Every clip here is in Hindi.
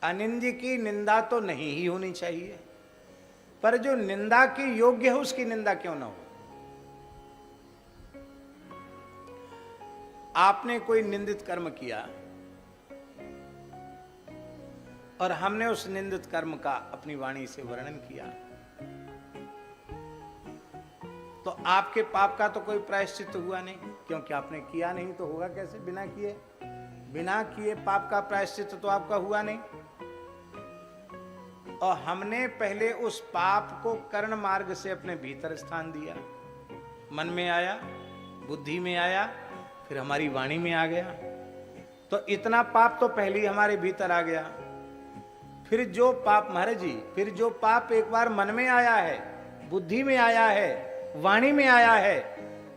अनिंद्य की निंदा तो नहीं ही होनी चाहिए, पर जो निंदा की योग्य है उसकी निंदा क्यों ना हो। आपने कोई निंदित कर्म किया और हमने उस निंदित कर्म का अपनी वाणी से वर्णन किया, तो आपके पाप का तो कोई प्रायश्चित हुआ नहीं, क्योंकि आपने किया नहीं तो होगा कैसे। बिना किए पाप का प्रायश्चित तो आपका हुआ नहीं। और हमने पहले उस पाप को कर्ण मार्ग से अपने भीतर स्थान दिया, मन में आया, बुद्धि में आया, फिर हमारी वाणी में आ गया। तो इतना पाप तो पहले ही हमारे भीतर आ गया। फिर जो पाप, महाराज जी, फिर जो पाप एक बार मन में आया है, बुद्धि में आया है, वाणी में आया है,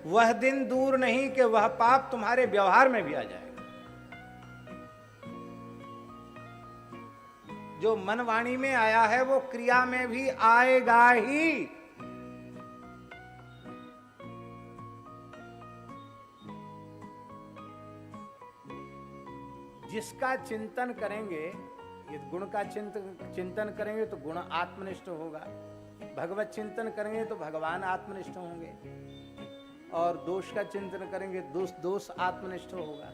वह दिन दूर नहीं कि वह पाप तुम्हारे व्यवहार में भी आ जाएगा। जो मन वाणी में आया है वो क्रिया में भी आएगा ही। जिसका चिंतन करेंगे, ये गुण का चिंतन करेंगे तो गुण आत्मनिष्ठ होगा, भगवत चिंतन करेंगे तो भगवान आत्मनिष्ठ होंगे, और दोष का चिंतन करेंगे दोष आत्मनिष्ठ होगा।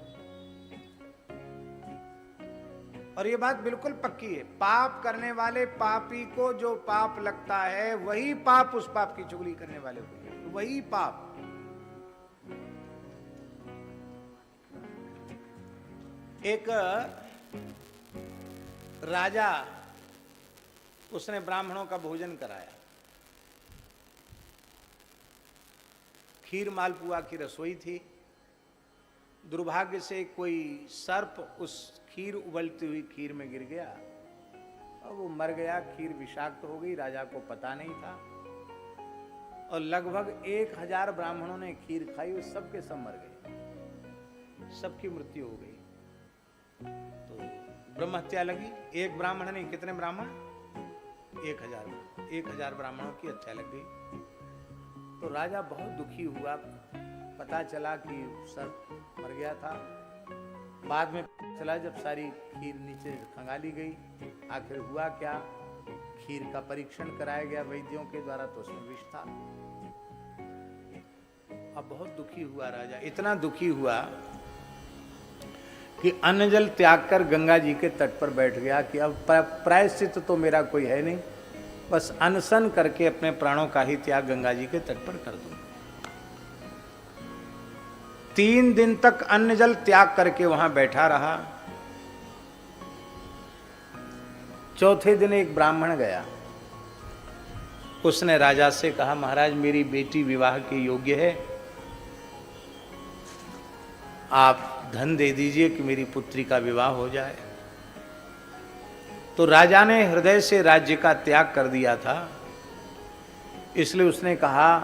और ये बात बिल्कुल पक्की है, पाप करने वाले पापी को जो पाप लगता है वही पाप उस पाप की चुगली करने वाले को, वही पाप। एक राजा, उसने ब्राह्मणों का भोजन कराया, खीर मालपुआ की रसोई थी। दुर्भाग्य से कोई सर्प उस खीर उबलती हुई खीर में गिर गया और वो मर गया। खीर विषाक्त हो गई, राजा को पता नहीं था, और लगभग 1000 ब्राह्मणों ने खीर खाई, वो सबके सब मर गए, सबकी मृत्यु हो गई। तो ब्रह्म हत्या लगी। एक ब्राह्मण नहीं, कितने ब्राह्मण? 1000 ब्राह्मणों की हत्या लग गई। तो राजा बहुत दुखी हुआ, पता चला कि सर्प मर गया था। बाद में चला जब सारी खीर नीचे खंगाली गई, आखिर हुआ क्या, खीर का परीक्षण कराया गया वैद्यों के द्वारा, तो उसमें विष था। अब बहुत दुखी हुआ राजा, इतना दुखी हुआ कि अन्न जल त्याग कर गंगा जी के तट पर बैठ गया कि अब प्रायश्चित तो मेरा कोई है नहीं, बस अनशन करके अपने प्राणों का ही त्याग गंगा जी के तट पर कर दूं। 3 दिन तक अन्न जल त्याग करके वहां बैठा रहा। चौथे दिन एक ब्राह्मण गया, उसने राजा से कहा, महाराज मेरी बेटी विवाह के योग्य है, आप धन दे दीजिए कि मेरी पुत्री का विवाह हो जाए। तो राजा ने हृदय से राज्य का त्याग कर दिया था, इसलिए उसने कहा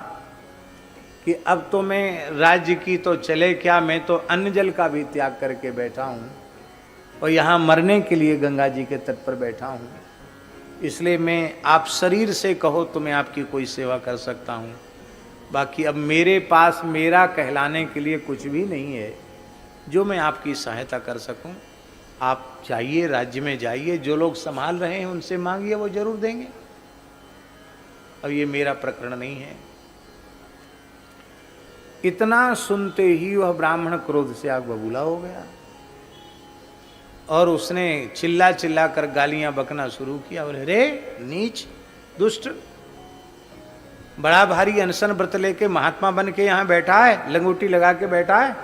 कि अब तो मैं राज्य की तो चले क्या, मैं तो अन्न जल का भी त्याग करके बैठा हूं और यहां मरने के लिए गंगा जी के तट पर बैठा हूं, इसलिए मैं, आप शरीर से कहो तो मैं आपकी कोई सेवा कर सकता हूं, बाकी अब मेरे पास मेरा कहलाने के लिए कुछ भी नहीं है जो मैं आपकी सहायता कर सकूं। आप चाहिए राज्य में जाइए, जो लोग संभाल रहे हैं उनसे मांगिए, वो जरूर देंगे, अब ये मेरा प्रकरण नहीं है। इतना सुनते ही वह ब्राह्मण क्रोध से आग बबूला हो गया और उसने चिल्ला चिल्ला कर गालियां बकना शुरू किया। बोले, रे नीच दुष्ट, बड़ा भारी अनशन व्रत लेके महात्मा बन के यहां बैठा है, लंगोटी लगा के बैठा है,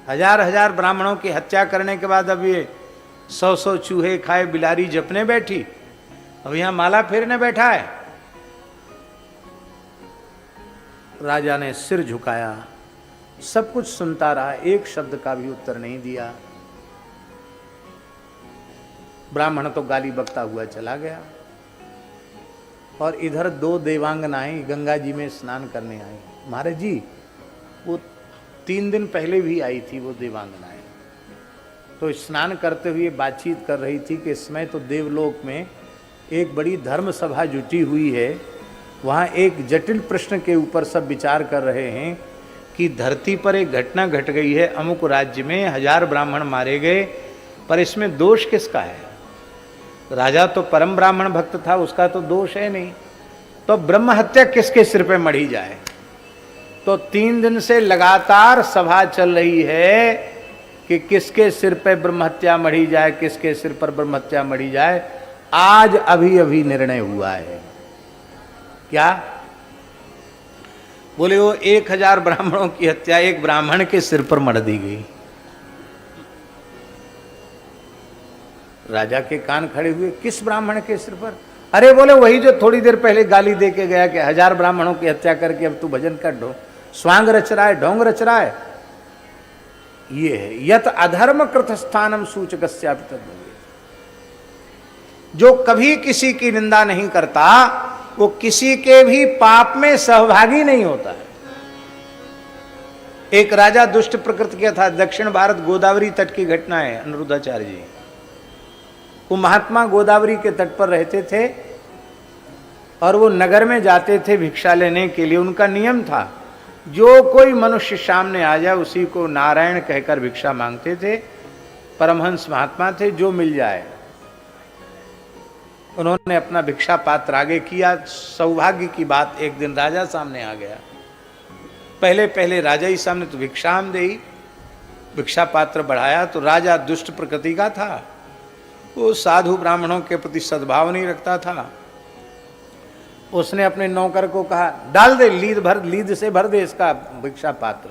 1000 ब्राह्मणों की हत्या करने के बाद अब ये 100 चूहे खाए बिलारी जपने बैठी, अब यहां माला फेरने बैठा है। राजा ने सिर झुकाया, सब कुछ सुनता रहा, एक शब्द का भी उत्तर नहीं दिया। ब्राह्मण तो गाली बकता हुआ चला गया और इधर 2 देवांगनाएं गंगा जी में स्नान करने आई। महाराज जी, वो 3 दिन पहले भी आई थी वो देवांगनाएं, तो स्नान करते हुए बातचीत कर रही थी कि इसमें तो देवलोक में एक बड़ी धर्म सभा जुटी हुई है, वहाँ एक जटिल प्रश्न के ऊपर सब विचार कर रहे हैं कि धरती पर एक घटना घट गई है, अमुक राज्य में 1000 ब्राह्मण मारे गए पर इसमें दोष किसका है? राजा तो परम ब्राह्मण भक्त था, उसका तो दोष है नहीं। तो ब्रह्म हत्या किसके सिर पे मढ़ी जाए? तो 3 दिन से लगातार सभा चल रही है कि किसके सिर पे ब्रह्म हत्या मढ़ी जाए, किसके सिर पर ब्रह्म हत्या मढ़ी जाए। आज अभी अभी निर्णय हुआ है। क्या? बोले वो 1000 ब्राह्मणों की हत्या एक ब्राह्मण के सिर पर मढ़ दी गई। राजा के कान खड़े हुए, किस ब्राह्मण के सिर पर? अरे बोले वही जो थोड़ी देर पहले गाली दे के गया कि 1000 ब्राह्मणों की हत्या करके अब तू भजन कर ढो, स्वांग रच रहा है, ढोंग रच रहा है। ये है यत अधर्म कृत स्थानम सूचकस्यापि तद्भवेत्। जो कभी किसी की निंदा नहीं करता वो किसी के भी पाप में सहभागी नहीं होता है। एक राजा दुष्ट प्रकृति का था। दक्षिण भारत गोदावरी तट की घटना है अनिरुद्धाचार्य जी। वो महात्मा गोदावरी के तट पर रहते थे और वो नगर में जाते थे भिक्षा लेने के लिए। उनका नियम था जो कोई मनुष्य सामने आ जाए उसी को नारायण कहकर भिक्षा मांगते थे। परमहंस महात्मा थे, जो मिल जाए। उन्होंने अपना भिक्षा पात्र आगे किया। सौभाग्य की बात, एक दिन राजा सामने आ गया। पहले पहले राजा ही सामने, तो भिक्षाम देही, भिक्षा पात्र बढ़ाया। तो राजा दुष्ट प्रकृति का था, वो साधु ब्राह्मणों के प्रति सद्भाव नहीं रखता था। उसने अपने नौकर को कहा डाल दे, लीद से भर दे इसका भिक्षा पात्र।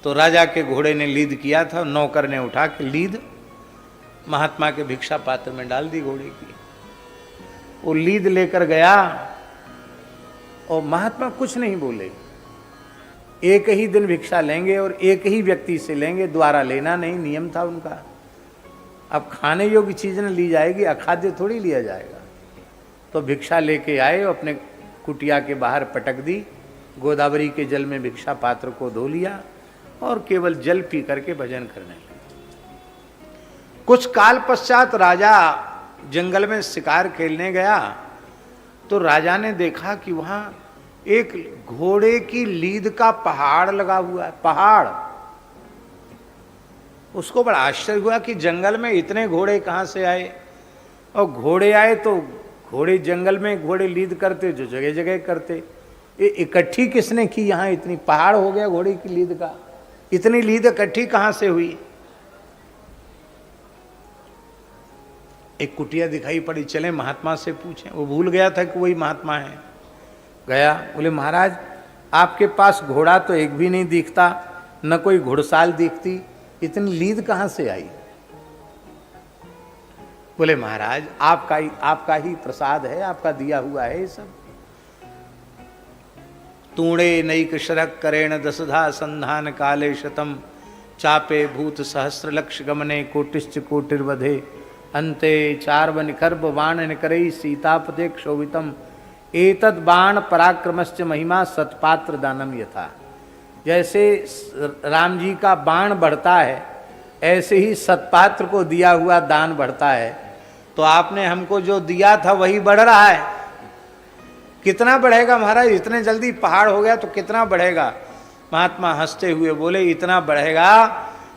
तो राजा के घोड़े ने लीद किया था, नौकर ने उठा के लीद महात्मा के भिक्षा पात्र में डाल दी घोड़े की। वो लीद लेकर गया और महात्मा कुछ नहीं बोले। एक ही दिन भिक्षा लेंगे और एक ही व्यक्ति से लेंगे, द्वारा लेना नहीं, नियम था उनका। अब खाने योग्य चीज न ली जाएगी, अखाद्य थोड़ी लिया जाएगा। तो भिक्षा लेके आए, अपने कुटिया के बाहर पटक दी, गोदावरी के जल में भिक्षा पात्र को धो लिया और केवल जल पी करके भजन करने लगे। कुछ काल पश्चात राजा जंगल में शिकार खेलने गया तो राजा ने देखा कि वहां एक घोड़े की लीद का पहाड़ लगा हुआ है। पहाड़। उसको बड़ा आश्चर्य हुआ कि जंगल में इतने घोड़े कहां से आए। और घोड़े आए तो घोड़े जंगल में घोड़े लीद करते, जो जगह जगह करते। ये इकट्ठी किसने की? यहां इतनी पहाड़ हो गया घोड़े की लीद का। इतनी लीद इकट्ठी कहां से हुई? एक कुटिया दिखाई पड़ी, चले महात्मा से पूछें। वो भूल गया था कि वही महात्मा है। गया, बोले महाराज आपके पास घोड़ा तो एक भी नहीं दिखता, न कोई घुड़साल दिखती, इतनी लीद कहां से आई? बोले महाराज आपका ही प्रसाद है, आपका दिया हुआ है ये सब। तूणे नैक शरक करेण दसधा संधान काले शतम चापे भूत सहस्र लक्ष गमने कोटिश्च कोटिर्वधे अंते चार्व निखर्ब बाण निकरई सीतापते क्षोभितम एतद बाण पराक्रमश्च महिमा सतपात्र दानम यथा। जैसे राम जी का बाण बढ़ता है ऐसे ही सतपात्र को दिया हुआ दान बढ़ता है। तो आपने हमको जो दिया था वही बढ़ रहा है। कितना बढ़ेगा महाराज? इतने जल्दी पहाड़ हो गया तो कितना बढ़ेगा? महात्मा हंसते हुए बोले इतना बढ़ेगा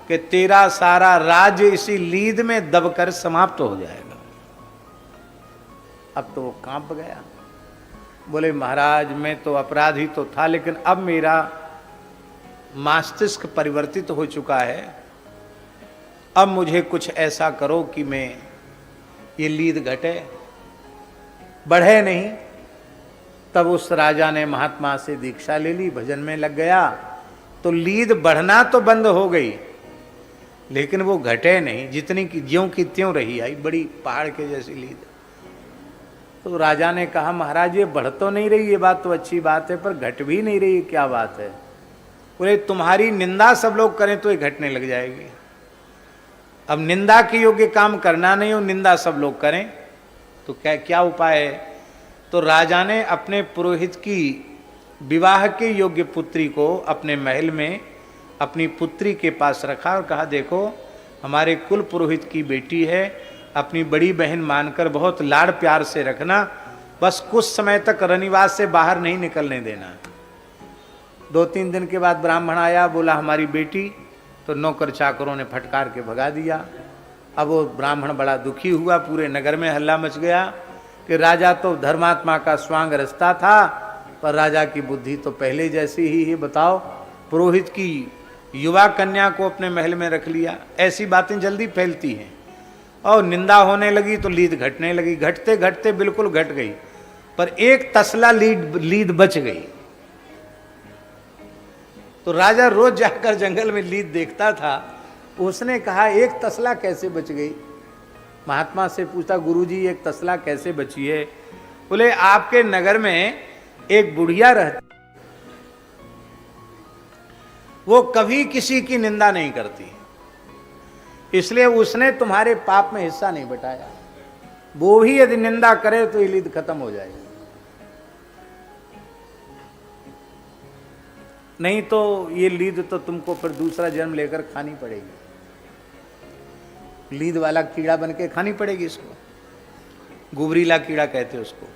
कि तेरा सारा राज्य इसी लीद में दबकर समाप्त हो जाएगा। अब तो वो कांप गया। बोले महाराज मैं तो अपराधी तो था, लेकिन अब मेरा मस्तिष्क परिवर्तित हो चुका है। अब मुझे कुछ ऐसा करो कि मैं ये लीद घटे, बढ़े नहीं। तब उस राजा ने महात्मा से दीक्षा ले ली, भजन में लग गया। तो लीद बढ़ना तो बंद हो गई, लेकिन वो घटे नहीं, जितनी की ज्यों की त्यों रही आई, बड़ी पहाड़ के जैसी लीद। तो राजा ने कहा महाराज ये बढ़ तो नहीं रही, ये बात तो अच्छी बात है, पर घट भी नहीं रही, क्या बात है? बोले तुम्हारी निंदा सब लोग करें तो ये घटने लग जाएगी। अब निंदा के योग्य काम करना नहीं हो, निंदा सब लोग करें तो क्या उपाय है? तो राजा ने अपने पुरोहित की विवाह के योग्य पुत्री को अपने महल में अपनी पुत्री के पास रखा और कहा देखो हमारे कुल पुरोहित की बेटी है, अपनी बड़ी बहन मानकर बहुत लाड़ प्यार से रखना, बस कुछ समय तक रनिवास से बाहर नहीं निकलने देना। 2-3 दिन के बाद ब्राह्मण आया, बोला हमारी बेटी। तो नौकर चाकरों ने फटकार के भगा दिया। अब वो ब्राह्मण बड़ा दुखी हुआ, पूरे नगर में हल्ला मच गया कि राजा तो धर्मात्मा का स्वांग रचता था, पर राजा की बुद्धि तो पहले जैसी ही है। बताओ, पुरोहित की युवा कन्या को अपने महल में रख लिया। ऐसी बातें जल्दी फैलती हैं, और निंदा होने लगी तो लीद घटने लगी। घटते घटते बिल्कुल घट गई, पर एक तसला लीद बच गई। तो राजा रोज जाकर जंगल में लीद देखता था। उसने कहा, एक तसला कैसे बच गई? महात्मा से पूछा, गुरुजी एक तसला कैसे बची है? बोले, आपके नगर में एक बुढ़िया रहती, वो कभी किसी की निंदा नहीं करती, इसलिए उसने तुम्हारे पाप में हिस्सा नहीं बटाया। वो भी यदि निंदा करे तो ये लीद खत्म हो जाएगी, नहीं तो ये लीद तो तुमको फिर दूसरा जन्म लेकर खानी पड़ेगी। लीद वाला कीड़ा बन के खानी पड़ेगी इसको, गुबरीला कीड़ा कहते उसको।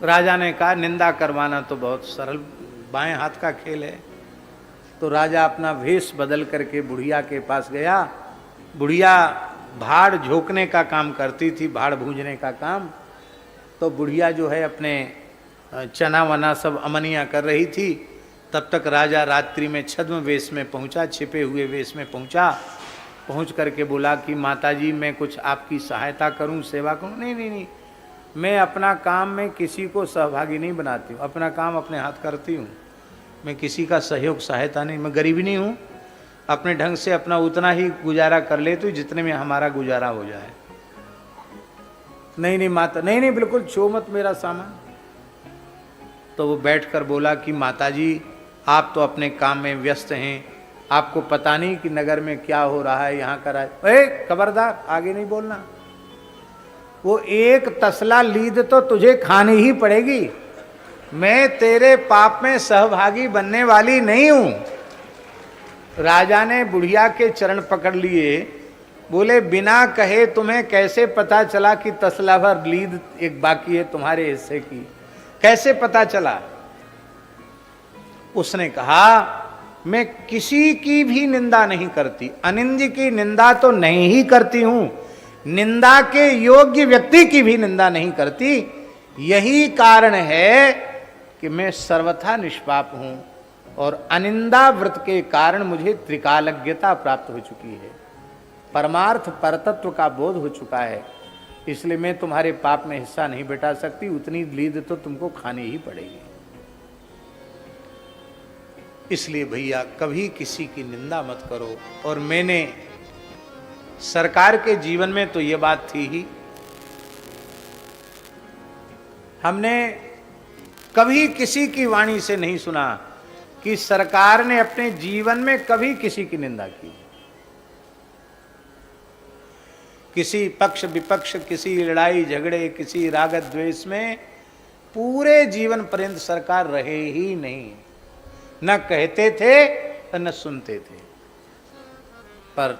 राजा ने कहा, निंदा करवाना तो बहुत सरल बाएं हाथ का खेल है। तो राजा अपना वेश बदल करके बुढ़िया के पास गया। बुढ़िया भाड़ झोंकने का काम करती थी, भाड़ भूंजने का काम। तो बुढ़िया जो है अपने चना वना सब अमनिया कर रही थी। तब तक राजा रात्रि में छद्म वेश में पहुंचा, छिपे हुए वेश में पहुंचा। पहुंच करके बोला कि माताजी मैं कुछ आपकी सहायता करूं, सेवा करूं? नहीं नहीं नहीं, मैं अपना काम में किसी को सहभागी नहीं बनाती हूँ, अपना काम अपने हाथ करती हूँ। मैं किसी का सहयोग सहायता नहीं, मैं गरीब नहीं हूँ, अपने ढंग से अपना उतना ही गुजारा कर लेती हूँ जितने में हमारा गुजारा हो जाए। नहीं नहीं माता, नहीं नहीं बिल्कुल छो मत मेरा सामान। तो वो बैठकर बोला कि माताजी आप तो अपने काम में व्यस्त हैं, आपको पता नहीं कि नगर में क्या हो रहा है, यहाँ का खबरदार आगे नहीं बोलना। वो एक तसला लीद तो तुझे खानी ही पड़ेगी, मैं तेरे पाप में सहभागी बनने वाली नहीं हूं। राजा ने बुढ़िया के चरण पकड़ लिए, बोले बिना कहे तुम्हें कैसे पता चला कि तसला भर लीद एक बाकी है तुम्हारे हिस्से की? कैसे पता चला? उसने कहा, मैं किसी की भी निंदा नहीं करती, अनिंद्य की निंदा तो नहीं ही करती हूं, निंदा के योग्य व्यक्ति की भी निंदा नहीं करती। यही कारण है कि मैं सर्वथा निष्पाप हूं, और अनिंदा व्रत के कारण मुझे त्रिकालज्ञता प्राप्त हो चुकी है, परमार्थ परतत्व का बोध हो चुका है, इसलिए मैं तुम्हारे पाप में हिस्सा नहीं बटा सकती, उतनी लीद तो तुमको खानी ही पड़ेगी। इसलिए भैया कभी किसी की निंदा मत करो। और मैंने सरकार के जीवन में तो ये बात थी ही, हमने कभी किसी की वाणी से नहीं सुना कि सरकार ने अपने जीवन में कभी किसी की निंदा की। किसी पक्ष विपक्ष, किसी लड़ाई झगड़े, किसी राग द्वेष में पूरे जीवन पर्यंत सरकार रहे ही नहीं, न कहते थे न सुनते थे। पर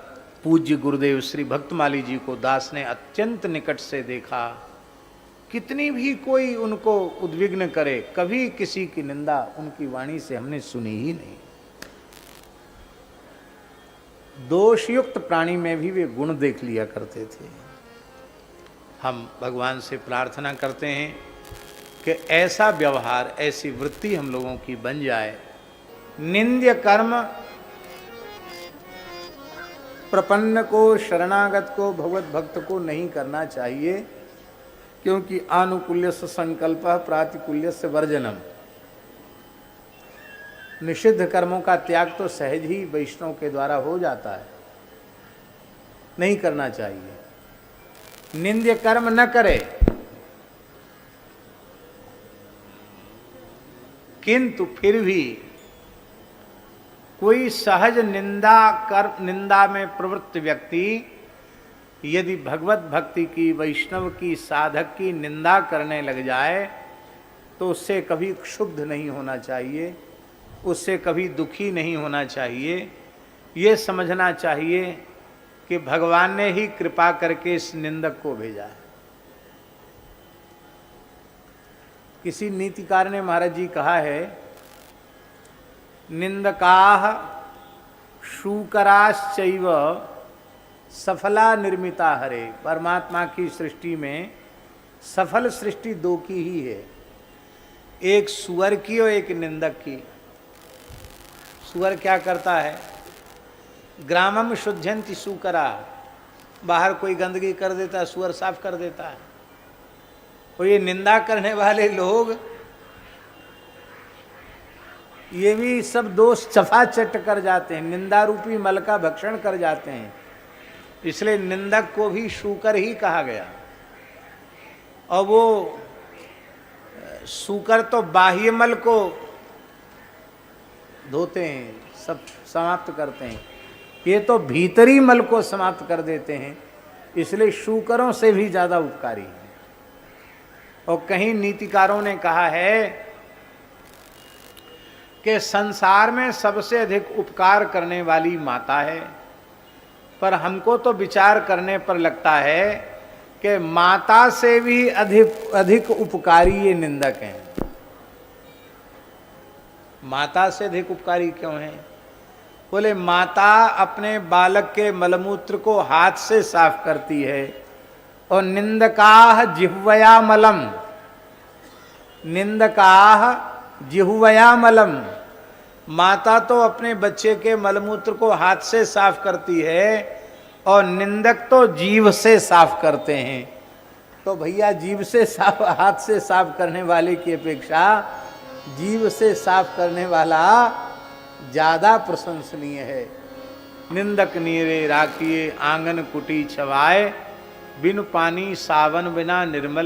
पूज्य गुरुदेव श्री भक्तमाली जी को दास ने अत्यंत निकट से देखा, कितनी भी कोई उनको उद्विग्न करे, कभी किसी की निंदा उनकी वाणी से हमने सुनी ही नहीं। दोषयुक्त प्राणी में भी वे गुण देख लिया करते थे। हम भगवान से प्रार्थना करते हैं कि ऐसा व्यवहार, ऐसी वृत्ति हम लोगों की बन जाए। निंद्य कर्म प्रपन्न को, शरणागत को, भगवत भक्त को नहीं करना चाहिए, क्योंकि आनुकूल्य से संकल्प, प्रातिकूल्य से वर्जनम। निषिद्ध कर्मों का त्याग तो सहज ही वैष्णव के द्वारा हो जाता है, नहीं करना चाहिए। निंद्य कर्म न करे, किंतु फिर भी कोई सहज निंदा में प्रवृत्त व्यक्ति यदि भगवत भक्ति की, वैष्णव की, साधक की निंदा करने लग जाए तो उससे कभी क्षुब्ध नहीं होना चाहिए, उससे कभी दुखी नहीं होना चाहिए। ये समझना चाहिए कि भगवान ने ही कृपा करके इस निंदक को भेजा है। किसी नीतिकार ने महाराज जी कहा है, निंदकाः शूकराश्चैव सफला निर्मिता हरे, परमात्मा की सृष्टि में सफल सृष्टि दो की ही है, एक सुअर की और एक निंदक की। सुअर क्या करता है? ग्रामम शुद्धंति सुकरा, बाहर कोई गंदगी कर देता है, सुअर साफ कर देता है। और ये निंदा करने वाले लोग ये भी सब दोष चफा चट कर जाते हैं, निंदा रूपी मल का भक्षण कर जाते हैं। इसलिए निंदक को भी शूकर ही कहा गया। और वो शूकर तो बाह्य मल को धोते हैं, सब समाप्त करते हैं, ये तो भीतरी मल को समाप्त कर देते हैं। इसलिए शूकरों से भी ज्यादा उपकारी है। और कहीं नीतिकारों ने कहा है कि संसार में सबसे अधिक उपकार करने वाली माता है, पर हमको तो विचार करने पर लगता है कि माता से भी अधिक उपकारी ये निंदक हैं। माता से अधिक उपकारी क्यों हैं? बोले माता अपने बालक के मलमूत्र को हाथ से साफ करती है, और निंदकाह जिह्वया मलम, निंदकाह जिह्वया मलम, माता तो अपने बच्चे के मलमूत्र को हाथ से साफ करती है, और निंदक तो जीभ से साफ करते हैं। तो भैया जीभ से साफ, हाथ से साफ करने वाले की अपेक्षा जीभ से साफ करने वाला ज्यादा प्रशंसनीय है। निंदक नीरे राखिए आंगन कुटी छवाए, बिन पानी सावन बिना निर्मल